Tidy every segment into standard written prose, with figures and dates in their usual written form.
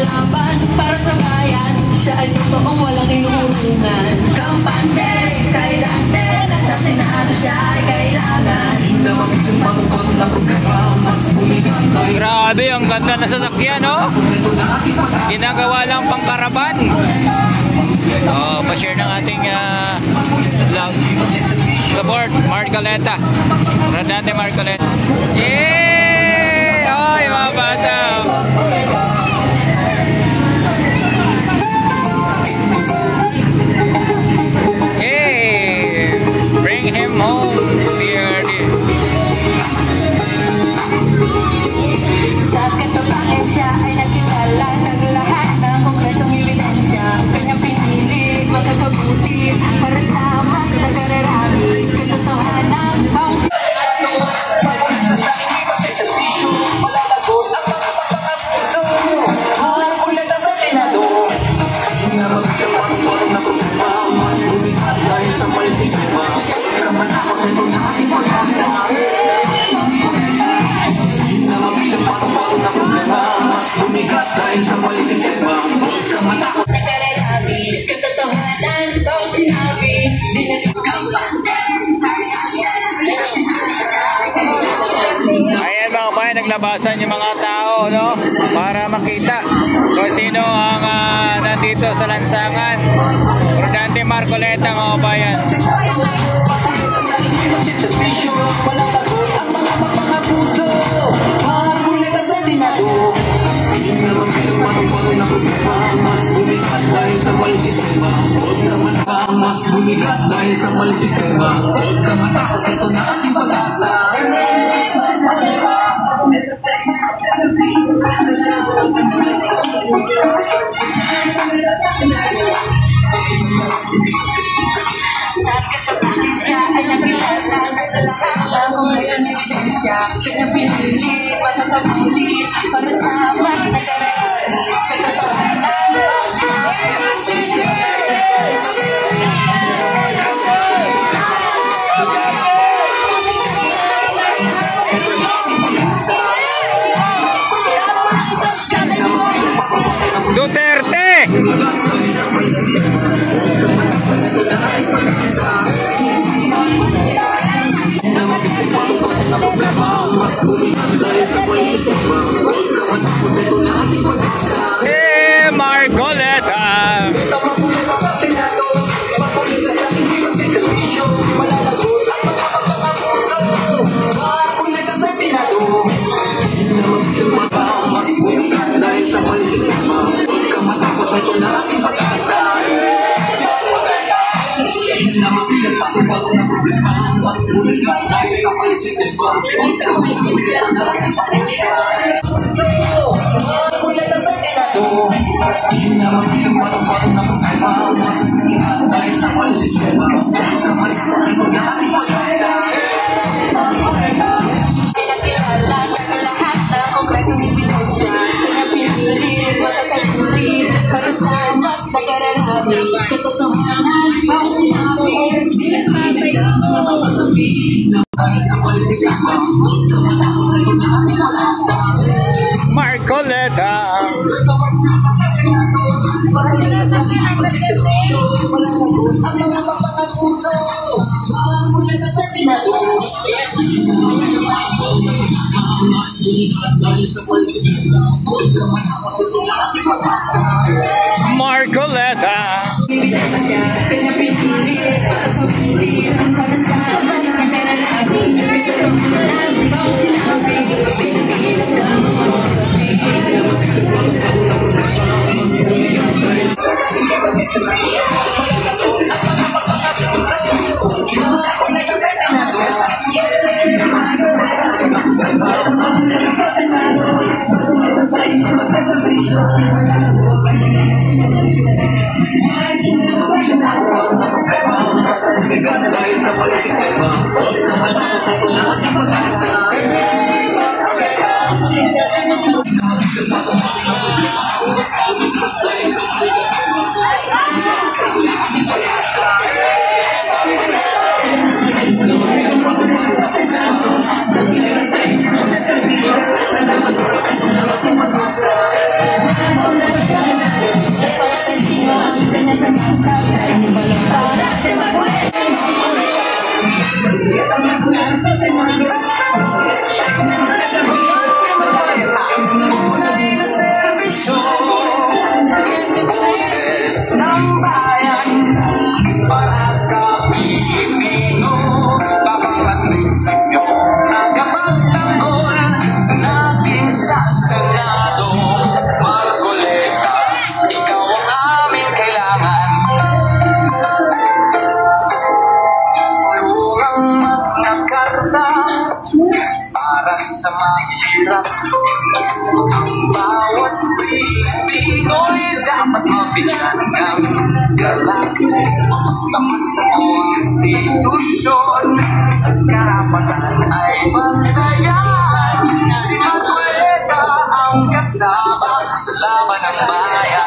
lumalaban para sa bayan. Siya ay totoong walang inuurungan. Kampante, kay Dante, sa Senado siya ay kailangan. Grabe, ang ganda na sasakyan, no? Ginagawa lang pang karaban. Pa-share ng ating vlog. Support Marcoleta, Rodante Marcoleta. Yeah! Oy, mga bata. Hey! Bring him home, PRD. Sa katotohanan siya ay nakilala ng lahat ng kompletong ebidensya. Kanyang pinili, magkapabuti para sa mas nagararami. Katotohanan, Ayan mga bayan, naglabasan yung mga tao, no? Para makita kung sino ang nandito sa lansangan. Rodante Marcoleta, mga bayan. Mas bumigat dahil sa mali sistema. Huwag ka matakot, ito na ating pag-asa. sa katotohanan siya ay nakilala ng lahat ng kompletong ebidensya. Kanyang pinili, magkapabuti para sa mas nagararami. Katotohanan, Duterte! Marcoleta! Mas bumigat dahil sa mali sistema. Huwag ka matakot, ito na ating pag-asa. Marcoleta sa Senado. Hindi naman pinagpatong-patong na problema. Mas bumigat dahil sa mali sistema. Huwag ka matakot, ito na ating pag-asa. pinakilala ng lahat ng kompletong ebidensya. Kanyang pinili, magkapabuti para sa mas nagararami. Katotohanan, bawat sinabi, Marcoleta! Marcoleta! ebidensya. Kanyang pinili, magkapabuti para sa mas nagararami. Katotohanan, bawat sinabi, pinipilit sa mga dahil sa mali sistema. Huwag ka matakot, ito na ating pag-asa. bigyan ng galak. Tapat sa konstitusyon, karapatan ay bantayan. Si Marcoleta ang kasama sa laban ng bayan.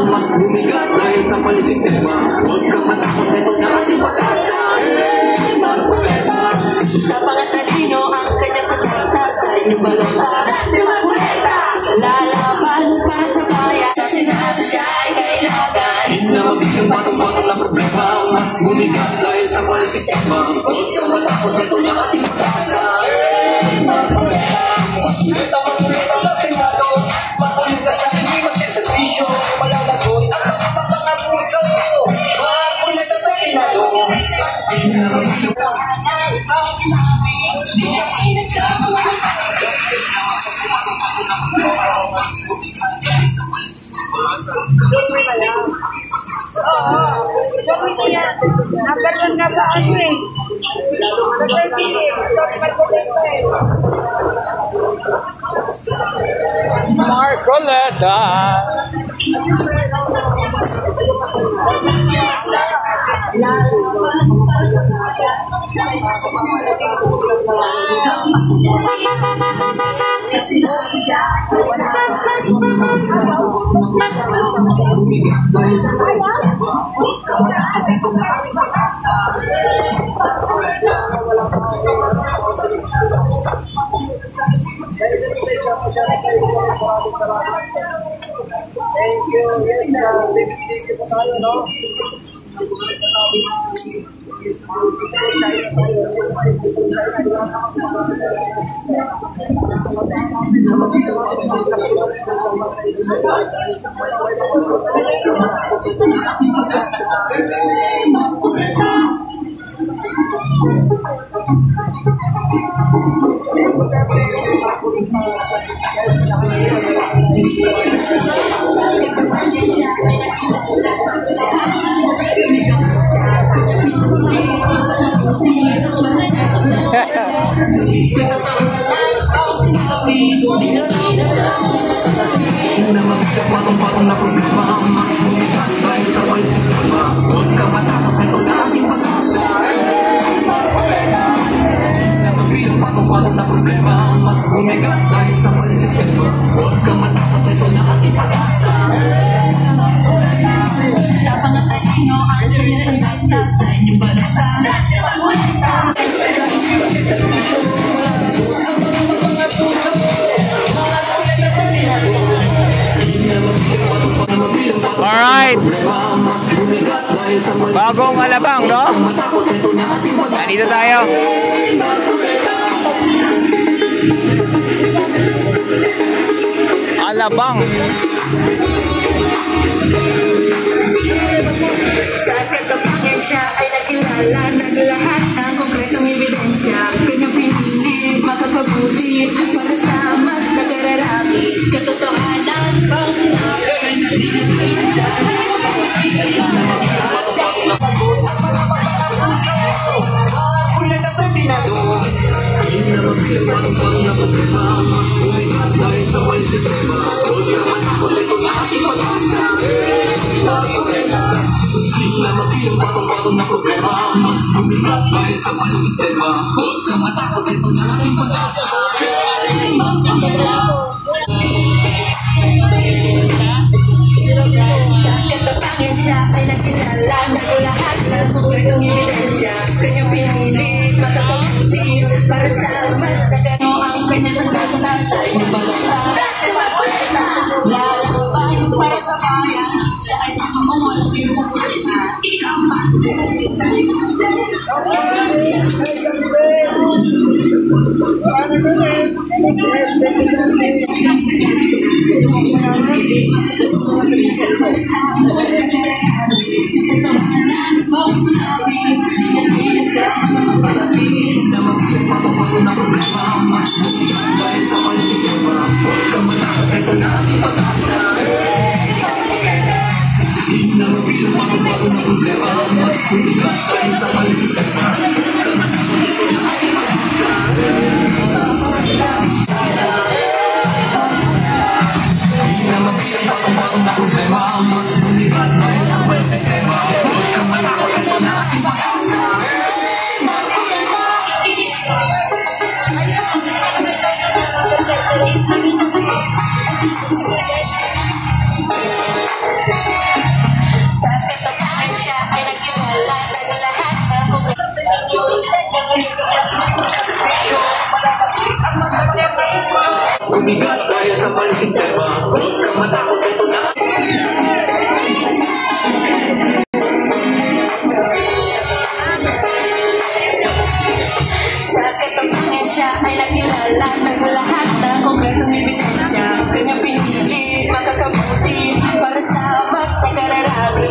Mas bumigat dahil sa maling sistema. Huwag kang matakot, ito na ating pag-asa. Napangatalino ang kanyang sakata sa inyong balota. Lalaban para sa bayan, sa Senado siya ay kailangan. Hindi na mabigang patong-patong na problema. Mas bumigat dahil sa maling sistema. Huwag kang matakot, ito na ating pag-asa. Ito ang muleta sa Senado. Pakulit ka sa hindi magsiservisyo. Malalagot ang pagpapangabuso. Pakulit ka sa Senado. Hindi na mabigang Nagkaroon na sa ano eh. Marcoleta. patong-patong na problema. Mas bumigat dahil sa maling sistema. Huwag kang matakot, ito na ating pag-asa. Patong-patong na problema. Mas bumigat dahil sa maling sistema. Huwag kang matakot, ito na ating pag-asa. Napangatalino ang kanyang sakata sa inyong balota. Alright. Bagong alabang, no? Nandito tayo. Alabang. Sa katapangan siya ay nakilala ng lahat ng konkretong ebidensya. Kanyang pinili, makakabuti para sa mas nakararami. Katotohanan pang sinabi, sinagay na sa ating pag-asa. Di na mapilang patong-patong na problema, mas bumigat dahil sa maling sistema. Huwag kang matakot, ito na ating pag-asa. Sa katapangan siya ay nakilala ng lahat ng konkretong ebidensya. Kanyang pinili, makakabuti para sa mas nagano ang kanyang sandata sa inyong balota. Lalaban para sa bayan, siya ay nakapang walang pinupunta. Sa katapangan siya ay nakilala ng lahat ng Bumigat dahil sa maling sistema. Huwag kang matakot, ito na. Sa katapangan siya ay nakilala ng lahat ng konkretong ebidensya. Kanyang pinili, makakabuti para sa mas nakararami.